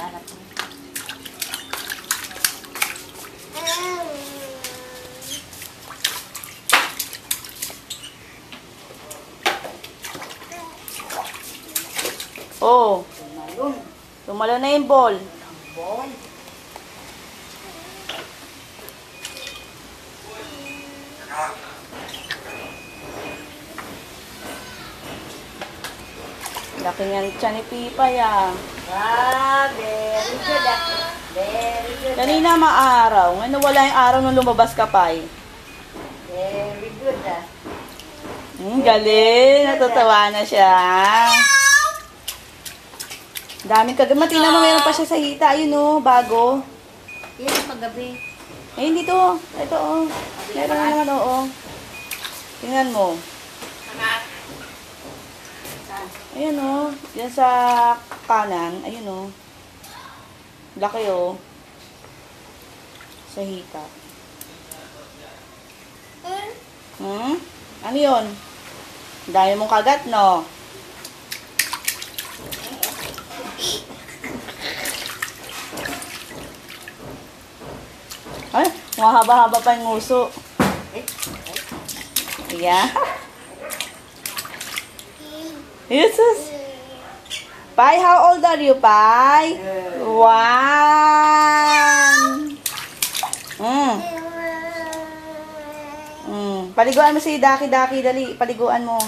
anak mo. Oh, Tumalon. tumalo na yung ball. Ball. Laki niyan tiyan ni Pipay ah. Very good ah. Very good. Kanina maaraw. Ngayon wala yung araw nung lumabas ka pa eh. Very good ah. Galing. Natutuwa na siya. Daming kagamat. Tingnan mo, meron pa siya sa hita. Ayun oh, bago. Yan ang paggabi. Eh, hindi to. Ito oh. Meron na naman oo. Tingnan mo. Ayun oh. Yan sa kanan. Ayun oh. Laki oh. Sa hita. Ano yun? Dami mong kagat, no? Ay, mahaba-haba pa yung nguso. Yeah. Jesus. Pai, how old are you, Pai? 1. Paliguan mo si Daki, dali. Paliguan mo.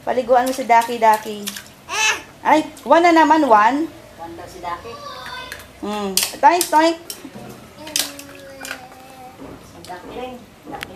Paliguan mo si Daki. Ay, 1 na naman, 1. Wanda si Daki. Toink. Si Daki rin. Daki.